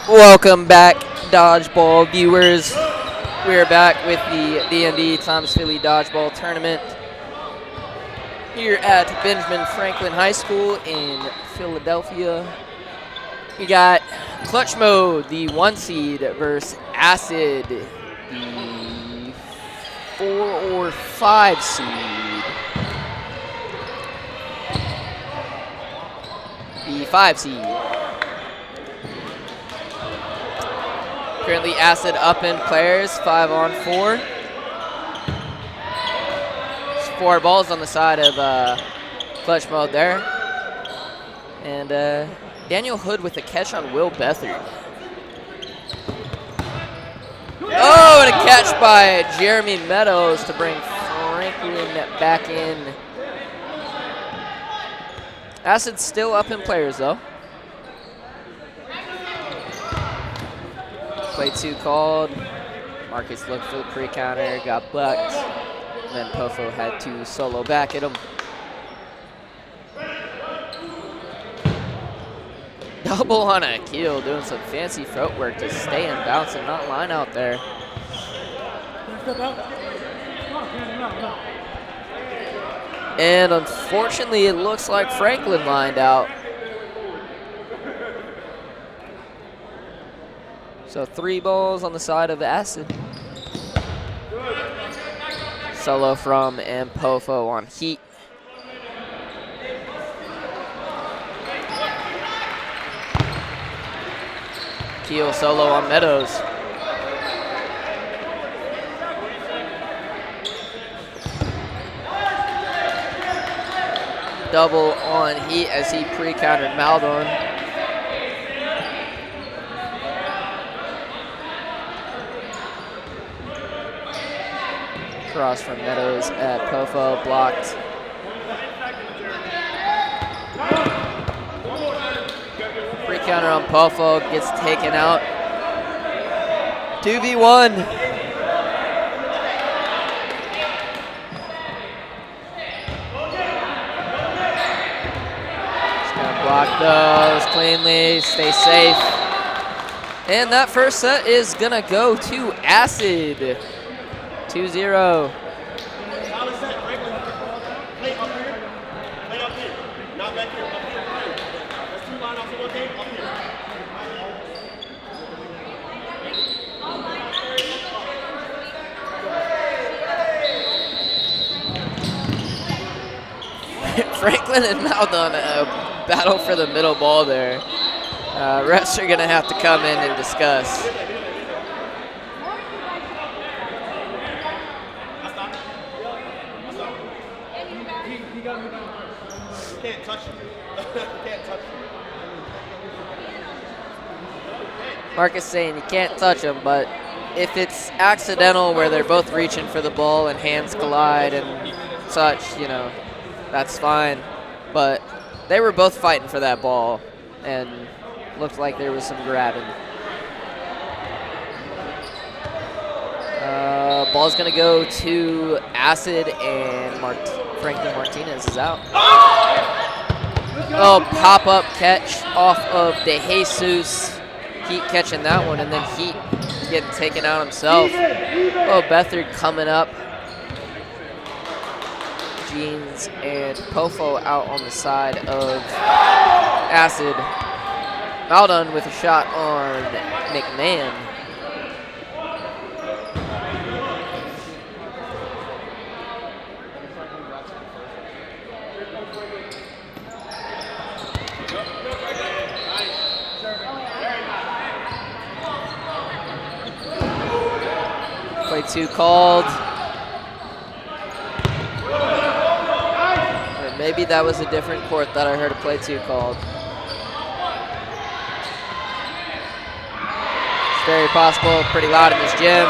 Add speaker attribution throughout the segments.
Speaker 1: Welcome back, Dodgeball viewers. We are back with the DMV and Philly Dodgeball Tournament here at Benjamin Franklin High School in Philadelphia. We got Klutch Mode, the 1 seed, versus Acid, the 4 or 5 seed. The 5 seed. Currently Acid up in players, 5-on-4. 4 balls on the side of Klutch Mode there. And Daniel Hood with a catch on Will Bethard. Oh, and a catch by Jeremy Meadows to bring Franklin back in. Acid still up in players though. Play 2 called. Marcus looked for the pre-counter, got bucked. And then Pofo had to solo back at him. Double on a keel, doing some fancy footwork to stay and bounce and not line out there. And unfortunately, it looks like Franklin lined out. So 3 balls on the side of Acid. Solo from and Pofo on Heat. Keel solo on Meadows. Double on Heat as he pre-countered Maldon. Cross from Meadows at Pofo, blocked. Pre-counter on Pofo, gets taken out. 2v1. Just gonna block those cleanly, stay safe. And that first set is gonna go to Acid. 2-0. Franklin and Maldon battle for the middle ball there. Refs are going to have to come in and discuss.
Speaker 2: Can't touch him. Can't touch him.
Speaker 1: Marcus saying you can't touch him, but if it's accidental where they're both reaching for the ball and hands collide and such, you know, that's fine. But they were both fighting for that ball and looked like there was some grabbing. Ball's going to go to Acid, and Franklin Martinez is out. Oh, pop-up catch off of De Jesus. Heat catching that one, and then Heat getting taken out himself. Oh, Bethard coming up. Jeans and Pofo out on the side of Acid. Maldon with a shot on McMahon. Play 2 called. Or maybe that was a different court that I heard a play 2 called. It's very possible, pretty loud in this gym.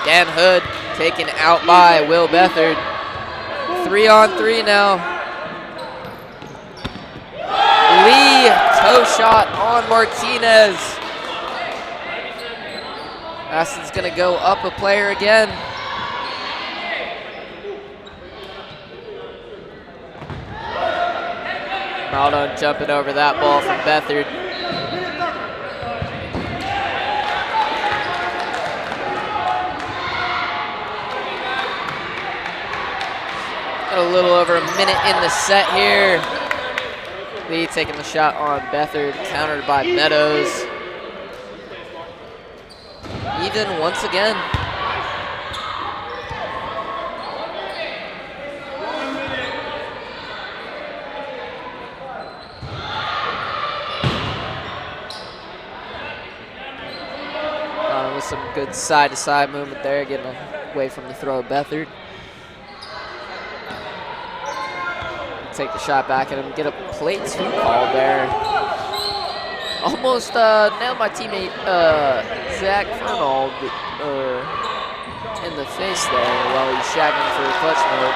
Speaker 1: Dan Hood taken out by Will Bethard. 3-on-3 now. Lee, toe shot on Martinez. Acid's gonna go up a player again. Maldon jumping over that ball from Bethard. Got a little over a minute in the set here. Lee taking the shot on Bethard, countered by Meadows. Even once again. With some good side-to-side movement there, getting away from the throw of Bethard. Take the shot back at him, get a play 2 call there. Almost nailed my teammate Zach Fernald in the face there while he's shagging for clutch mode.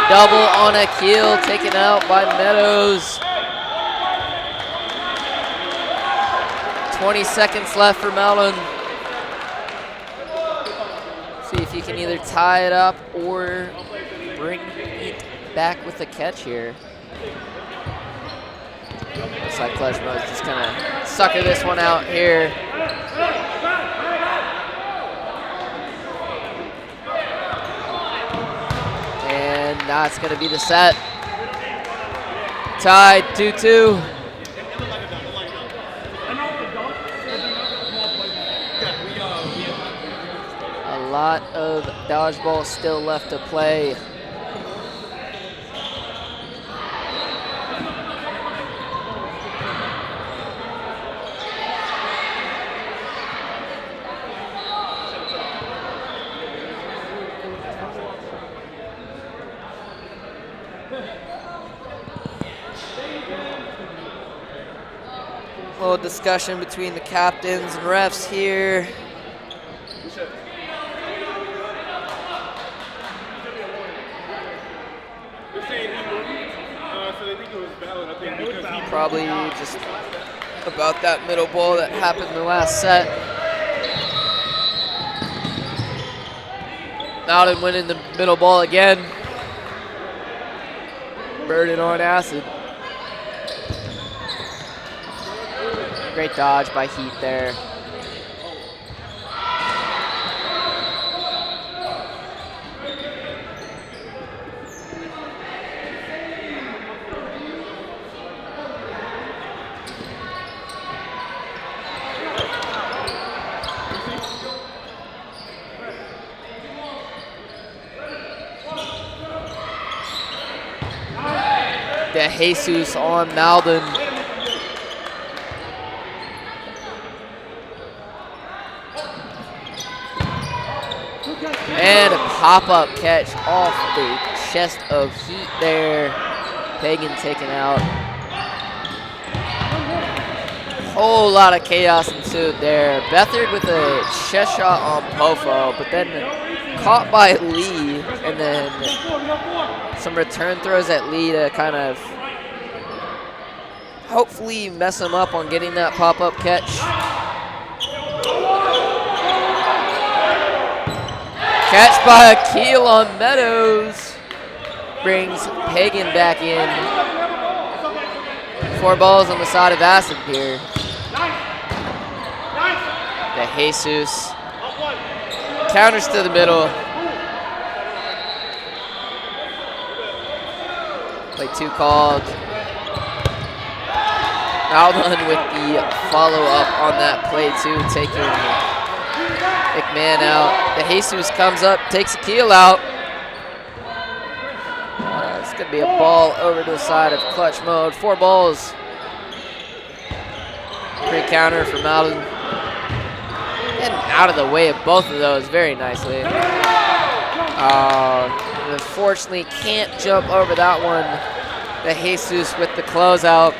Speaker 1: Double on a keel, taken out by Meadows. 20 seconds left for Maldon. See if he can either tie it up or bring it back with a catch here. Looks like clutch mode's just gonna sucker this one out here. And that's gonna be the set. Tied 2-2. A lot of dodgeball still left to play. A little discussion between the captains and refs here. Probably just about that middle ball that happened in the last set. Maldon winning the middle ball again. Burden on Acid. Great dodge by Heat there. De Jesus on Maldon. And a pop-up catch off the chest of Heat there. Pagan taken out. Whole lot of chaos ensued there. Bethard with a chest shot on Pofo, but then caught by Lee, and then some return throws at Lee to kind of hopefully mess him up on getting that pop-up catch. Catch by Akil on Meadows. Brings Pagan back in. 4 balls on the side of Acid here. De Jesus counters to the middle. Play 2 called. Alden with the follow-up on that play too, taking McMahon out. De Jesus comes up, takes Akil out. It's going to be a ball over to the side of clutch mode. 4 balls. Pre-counter from Alden. Getting out of the way of both of those very nicely. Unfortunately, can't jump over that one. De Jesus with the closeout.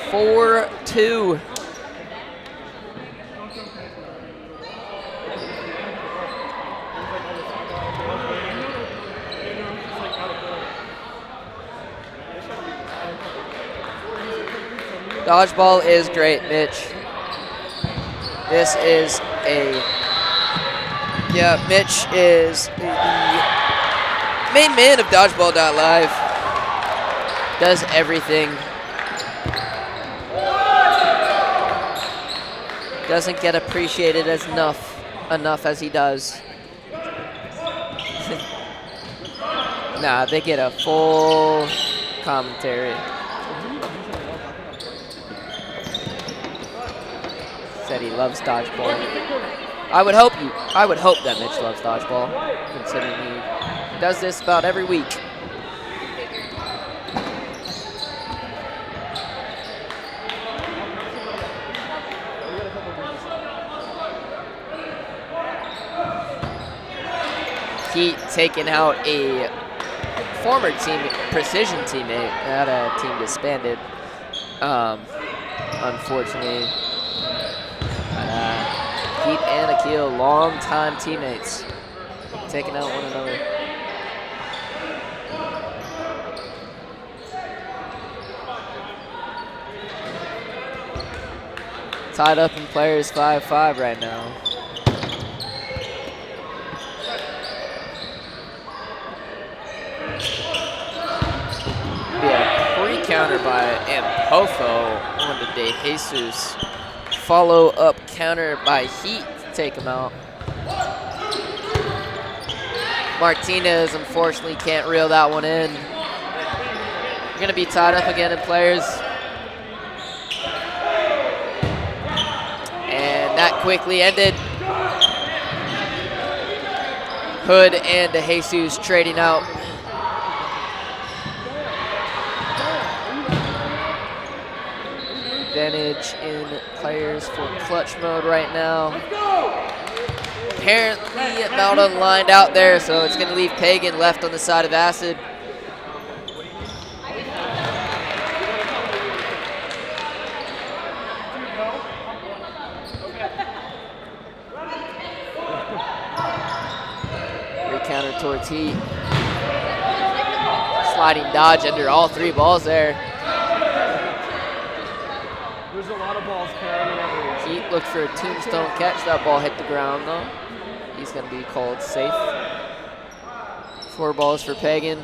Speaker 1: 4-2. Dodgeball is great, Mitch. This is Mitch is the main man of Dodgeball.live. Does everything. Doesn't get appreciated as enough as he does. Nah, they get a full commentary. Said he loves dodgeball. I would hope that Mitch loves dodgeball, considering he does this about every week. Heat taking out a former Precision teammate. That team disbanded, unfortunately. Heat and Akil, long-time teammates, taking out one another. Tied up in players 5-5 right now. Be a pre-counter by Ampofo on to De Jesus. Follow-up counter by Heat to take him out. Martinez unfortunately can't reel that one in. We're gonna be tied up again in players. And that quickly ended. Hood and De Jesus trading out. Advantage in players for clutch mode right now. Apparently about unlined out there, so it's going to leave Pagan left on the side of Acid. Recounter towards Heat. Sliding dodge under all 3 balls there.
Speaker 3: There's a lot of balls carrying over.
Speaker 1: Heat looked for a tombstone catch. That ball hit the ground though. He's going to be called safe. 4 balls for Pagan.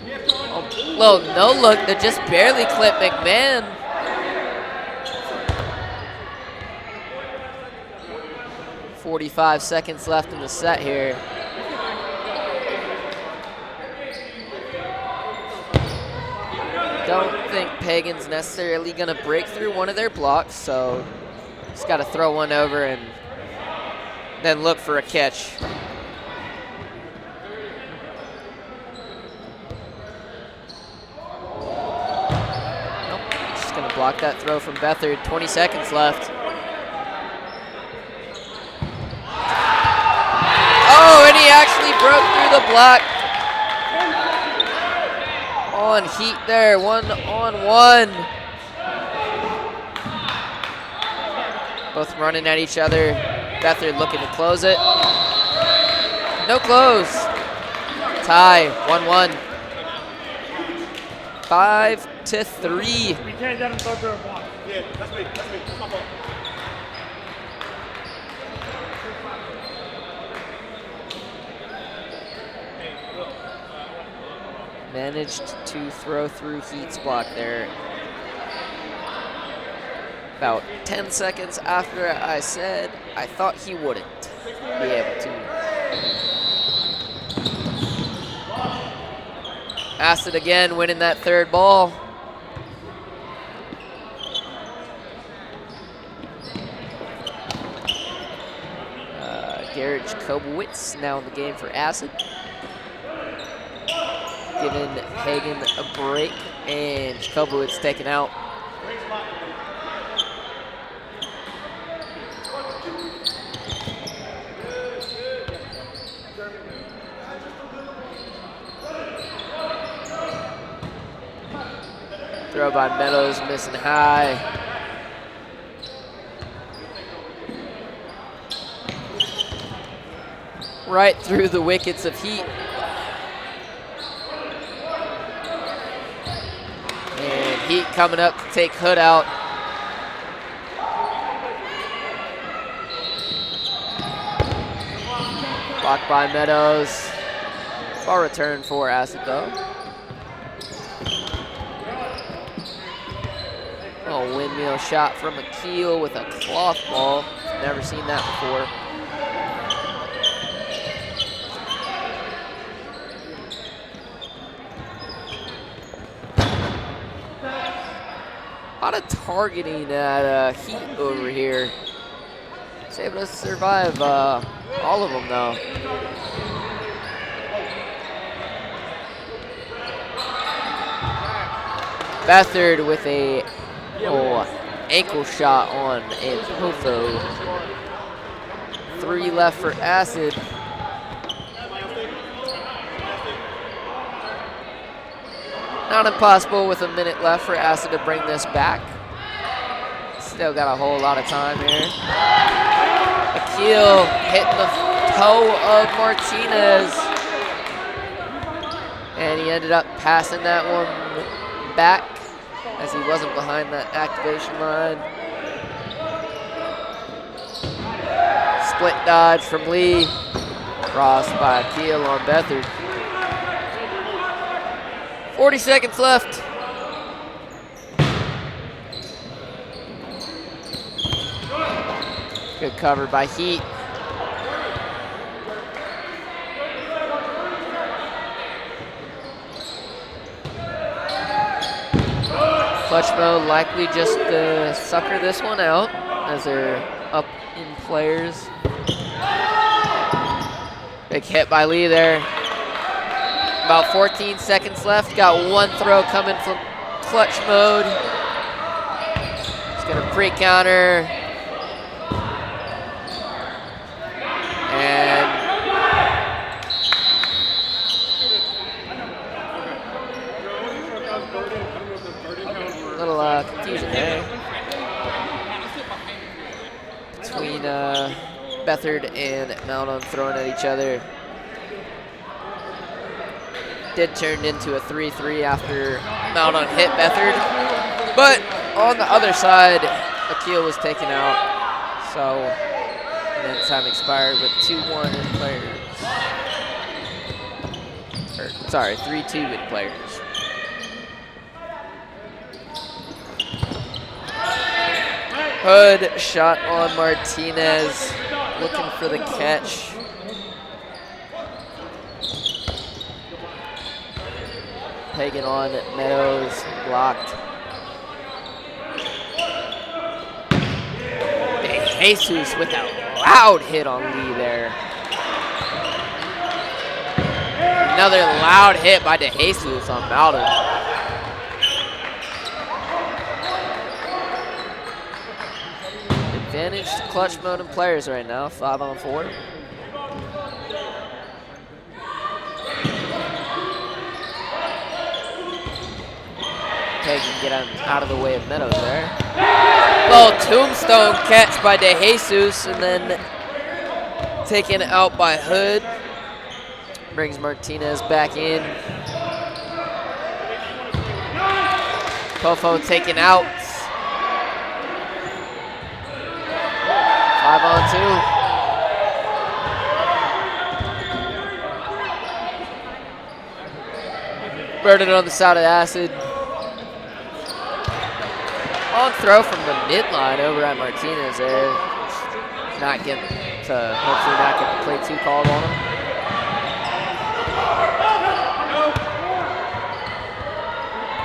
Speaker 1: Oh, little no look that just barely clipped McMahon. .45 seconds left in the set here. Don't think Pagan's necessarily going to break through one of their blocks, so just got to throw one over and then look for a catch. Nope, just going to block that throw from Beathard. 20 seconds left. Oh, and he actually broke through the block. On Heat there, 1-on-1. Both running at each other. Beathard looking to close it. No close. Tie, 1-1. 5-3.
Speaker 3: We can't let him throw through a block.
Speaker 2: Yeah, that's me. That's my fault.
Speaker 1: Managed to throw through Heat's block there. About 10 seconds after I said I thought he wouldn't be able to. Acid again winning that third ball. Garrett Jacobowitz now in the game for Acid. Giving Hagen a break, and Jacobowitz taken out. Throw by Meadows, missing high. Right through the wickets of Heat. And Heat coming up to take Hood out. Blocked by Meadows. Ball return for Acid though. Oh, windmill shot from Akil with a cloth ball. Never seen that before. A lot of targeting at Heat over here. It's able to survive all of them though. Bethard with a ankle shot on Antofo. 3 left for Acid. Not impossible with a minute left for Acid to bring this back. Still got a whole lot of time here. Akil hitting the toe of Martinez. And he ended up passing that one back as he wasn't behind that activation line. Split dodge from Lee. Crossed by Akil on Bethard. 40 seconds left. Good cover by Heat. Klutch mode likely just to sucker this one out as they're up in players. Big hit by Lee there. About 14 seconds left. Got one throw coming from Klutch mode. He's gonna pre-counter. And a little confusion there between Bethard and Maldon throwing at each other. Did turn into a 3-3 after Maldon hit Bethard, but on the other side, Akil was taken out. So, and then time expired with 2-1 in players. Or, sorry, 3-2 in players. Hood shot on Martinez, looking for the catch. Hagen on Meadows, blocked. Jesus with a loud hit on Lee there. Another loud hit by DeJesus on Maldon. Advantage to Klutch mode and players right now, 5-on-4. Can get out of the way of Meadows there. Little tombstone catch by DeJesus and then taken out by Hood. Brings Martinez back in. Pofo taken out. 5-on-2. Burden on the side of Acid. Long throw from the midline over at Martinez there. Not getting to, hopefully not get the play two called on him.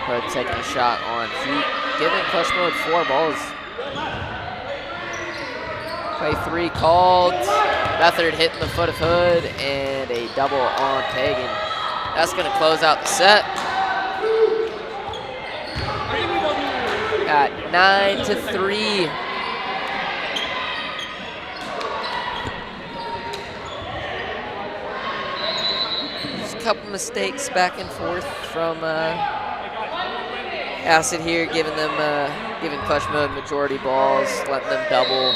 Speaker 1: But taking a shot on Heat, giving Klutch Mode 4 balls. Play 3 called. Beathard hitting the foot of Hood and a double on Pagan. That's gonna close out the set. At 9-3. Just a couple mistakes back and forth from Acid here, giving Klutch Mode majority balls, letting them double.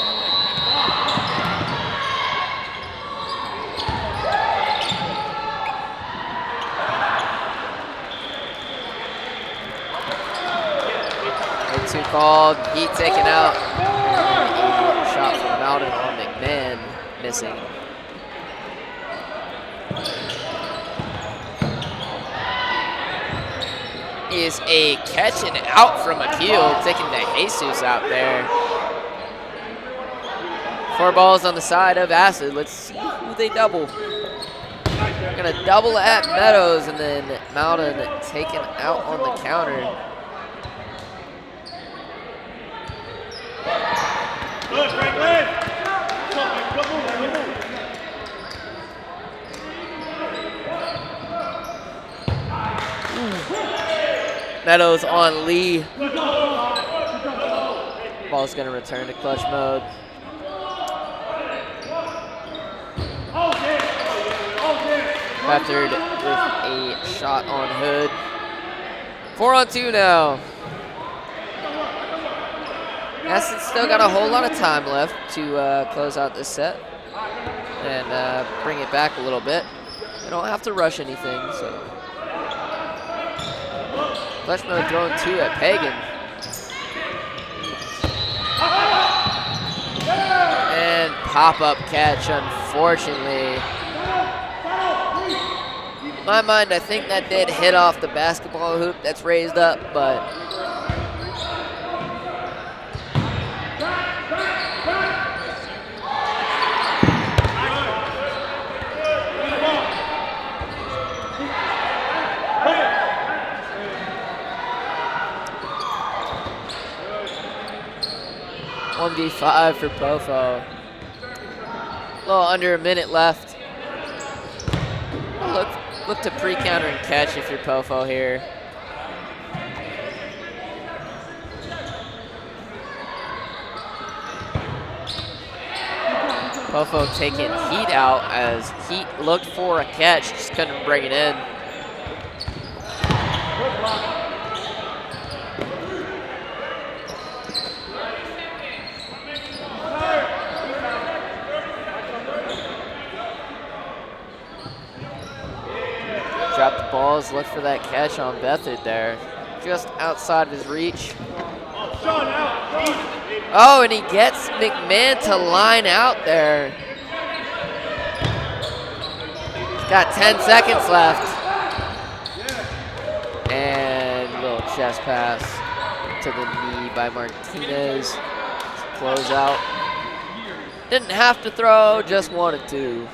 Speaker 1: Two called, Heat taken out, and a shot from Malden on McMahon, missing. Is a catch and out from Akil, taking the Jesus out there. 4 balls on the side of Acid. Let's see who they double. They're gonna double at Meadows, and then Malden taken out on the counter.
Speaker 2: Good, Franklin.
Speaker 1: Meadows on Lee. Ball's gonna return to Klutch Mode. Beathard with a shot on Hood. 4-on-2 now. Acid's still got a whole lot of time left to close out this set and bring it back a little bit. They don't have to rush anything, so. Klutch Mode throwing 2 at Pagan. And pop-up catch, unfortunately. In my mind, I think that did hit off the basketball hoop that's raised up, but 1v5 for Pofo. A little under a minute left. Look to pre-counter and catch if you're Pofo here. Pofo taking Heat out as Heat looked for a catch, just couldn't bring it in. Dropped the balls, looked for that catch on Beathard there. Just outside of his reach. Oh, and he gets McMahon to line out there. Got 10 seconds left. And a little chest pass to the knee by Martinez. Close out. Didn't have to throw, just wanted to.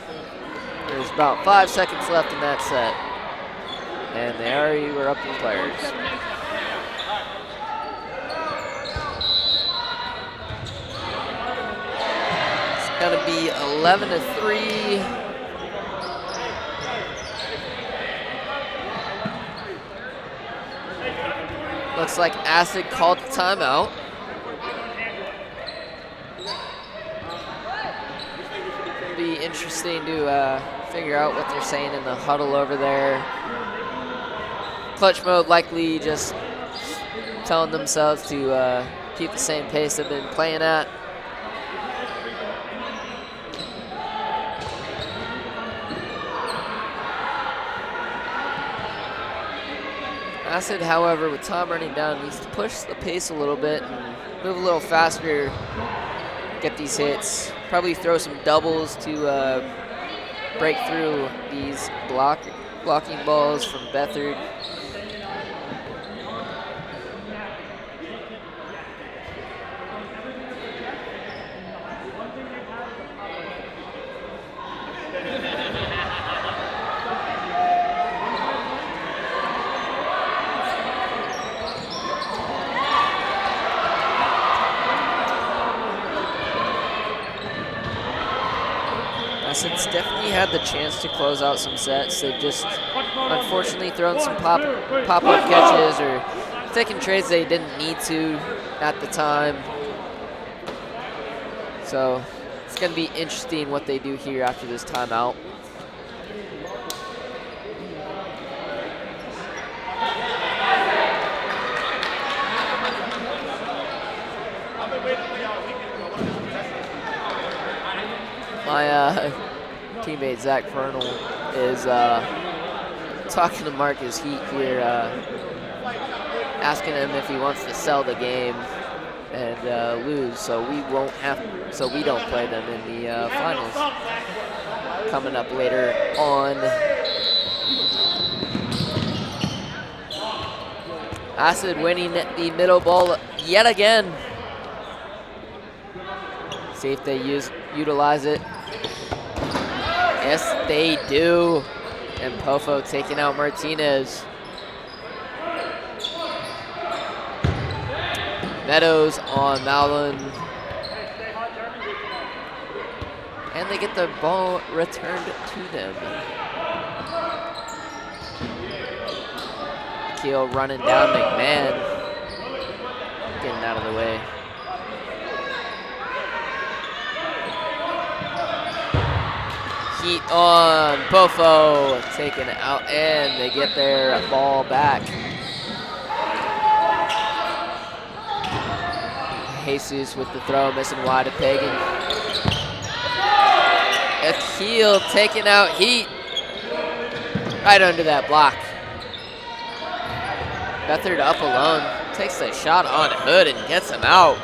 Speaker 1: There's about 5 seconds left in that set. And they already were up in players. It's gonna be 11-3. Looks like Acid called the timeout. It'll be interesting to figure out what they're saying in the huddle over there. Klutch Mode likely just telling themselves to keep the same pace they've been playing at. Acid, however, with time running down, needs to push the pace a little bit and move a little faster, get these hits. Probably throw some doubles to break through these blocking balls from Beathard. Acid's definitely had the chance to close out some sets. They've just unfortunately thrown some pop-up catches or taken trades they didn't need to at the time. So it's going to be interesting what they do here after this timeout. My teammate Zach Fernal is talking to Marcus Heat here, asking him if he wants to sell the game and lose, so we don't play them in the finals coming up later on. Acid winning the middle ball yet again. See if they utilize it. Yes, they do. And Pofo taking out Martinez. Meadows on Malin. And they get the ball returned to them. Keel running down McMahon. Getting out of the way. Heat on Pofo, taken out, and they get their ball back. Jesus with the throw, missing wide of Pagan. Akil taking out Heat. Right under that block. Beathard up alone, takes a shot on Hood and gets him out.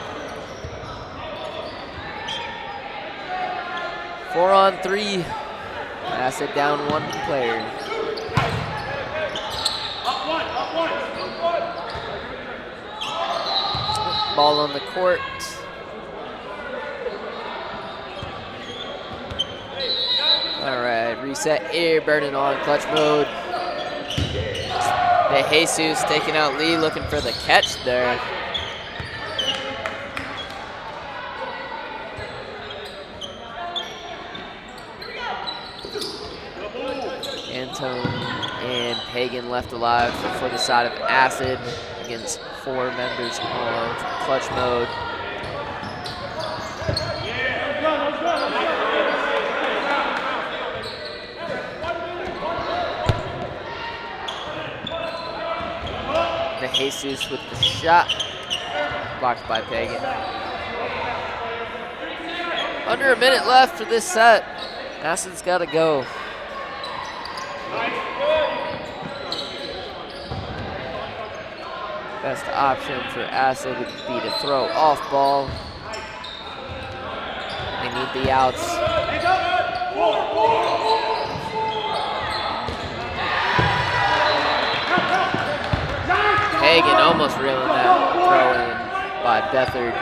Speaker 1: 4-on-3. Acid down one player. Ball on the court. All right, reset here, burning on clutch mode. De Jesus taking out Lee, looking for the catch there. Antone and Pagan left alive for the side of Acid against 4 members on clutch mode. De Jesus with the shot, blocked by Pagan. Under a minute left for this set. Acid's got to go. Best option for Acid would be to throw off ball. They need the outs. Hagen almost reeling that throw in by Beathard.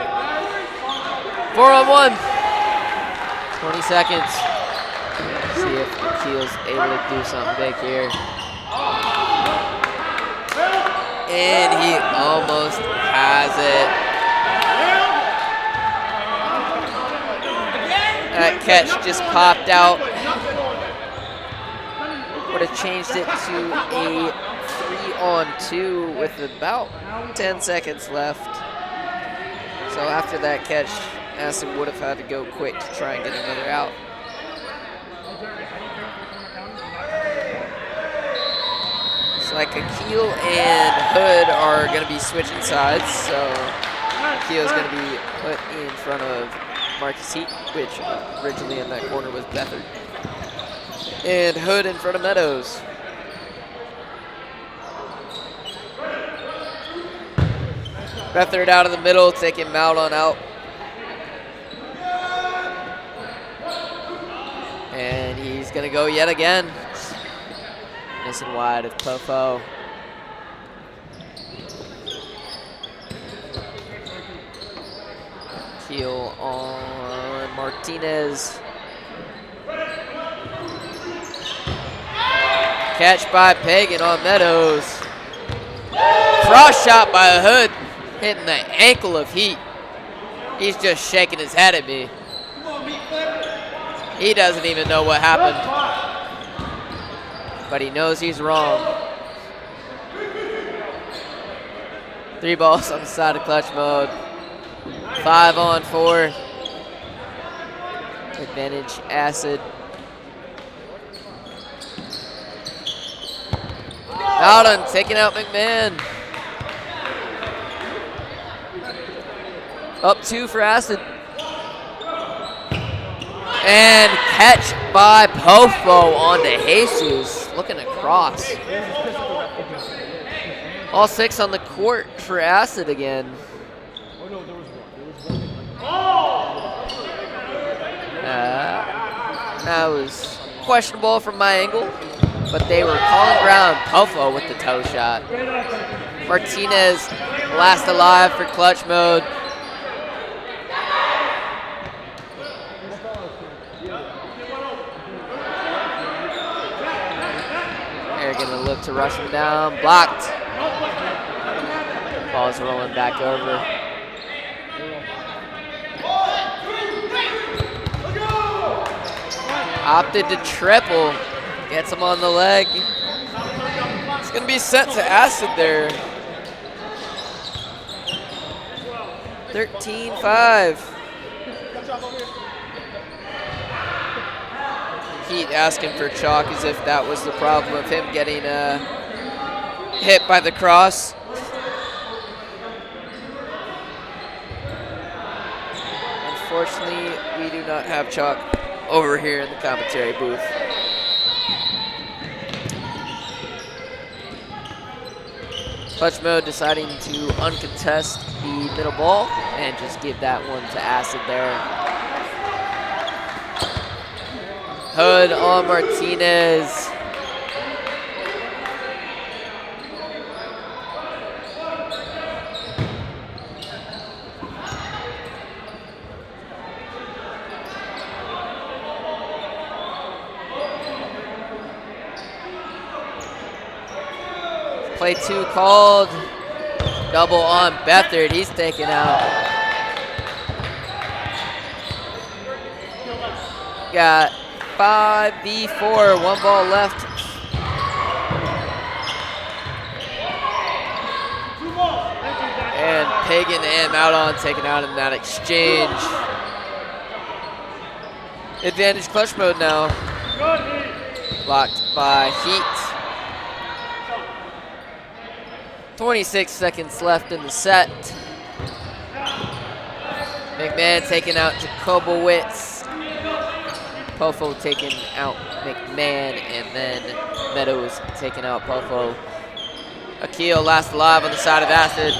Speaker 1: 4-on-1. 20 seconds. See if Keel's able to do something big here. And he almost has it. That catch just popped out. Would have changed it to a 3-on-2 with about 10 seconds left. So after that catch, Acid would have had to go quick to try and get another out. Looks like Akil and Hood are going to be switching sides, so Akil's going to be put in front of Marcus Heat, which originally in that corner was Beathard. And Hood in front of Meadows. Beathard out of the middle, taking Maudon out. And he's going to go yet again. Missing wide of Pofo. Keel on Martinez. Catch by Pagan on Meadows. Cross shot by Hood, hitting the ankle of Heat. He's just shaking his head at me. He doesn't even know what happened, but he knows he's wrong. 3 balls on the side of clutch mode. 5 on 4. Advantage Acid. Bowden taking out McMahon. Up 2 for Acid. And catch by Pofo on to Jesus. Looking across. All 6 on the court for Acid again. That was questionable from my angle, but they were calling ground. Pofo with the toe shot. Martinez last alive for clutch mode. They're gonna look to rush him down. Blocked. Ball's rolling back over. Opted to triple. Gets him on the leg. It's gonna be sent to Acid there. 13-5. Heat asking for chalk as if that was the problem of him getting hit by the cross. Unfortunately, we do not have chalk over here in the commentary booth. Clutch mode deciding to uncontest the middle ball and just give that one to Acid there. Hood on Martinez. Play 2 called. Double on Beathard. He's taken out. Got 5v4. 1 ball left. And Pagan and Maudon taken out in that exchange. Advantage clutch mode now. Blocked by Heat. 26 seconds left in the set. McMahon taking out Jacobowitz. Pofo taking out McMahon, and then Meadows taking out Pofo. Akil last alive on the side of Acid.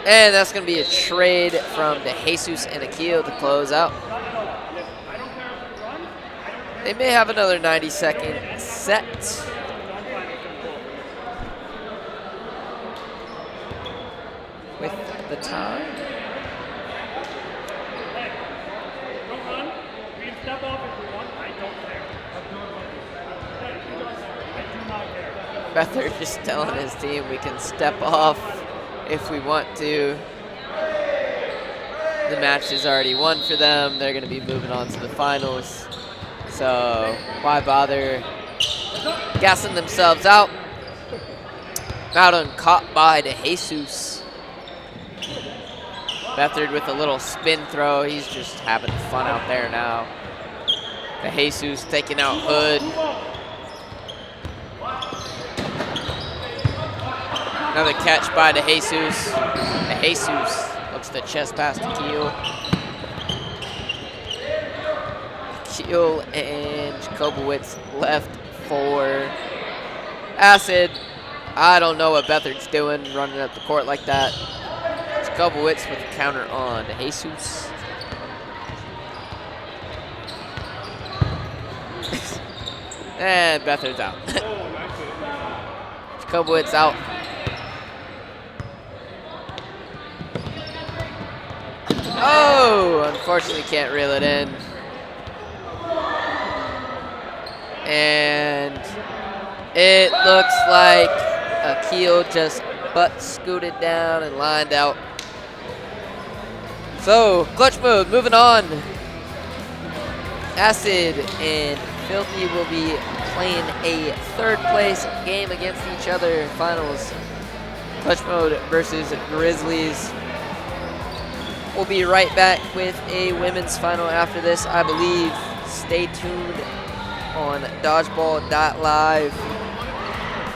Speaker 1: And that's going to be a trade from De Jesus and Akil to close out. They may have another 90-second set. With the time.
Speaker 3: Don't run. We can step off if we want. I don't care. I do not care.
Speaker 1: Beathard just telling his team we can step off if we want to. The match is already won for them. They're going to be moving on to the finals. So why bother gassing themselves out? Maudon caught by De Jesus. Beathard with a little spin throw. He's just having fun out there now. De Jesus taking out Hood. Another catch by De Jesus. De Jesus looks the chest pass to Keel. Keel and Jacobowitz left for Acid. I don't know what Beathard's doing running up the court like that. Jacobowitz with a counter on De Jesus. And Beathard's out. Jacobowitz out. Oh, unfortunately can't reel it in. And it looks like Akil just butt scooted down and lined out. So, clutch mode, moving on. Acid and Filthy will be playing a third place game against each other. Finals, clutch mode versus Grizzlies. We'll be right back with a women's final after this, I believe. Stay tuned on dodgeball.live.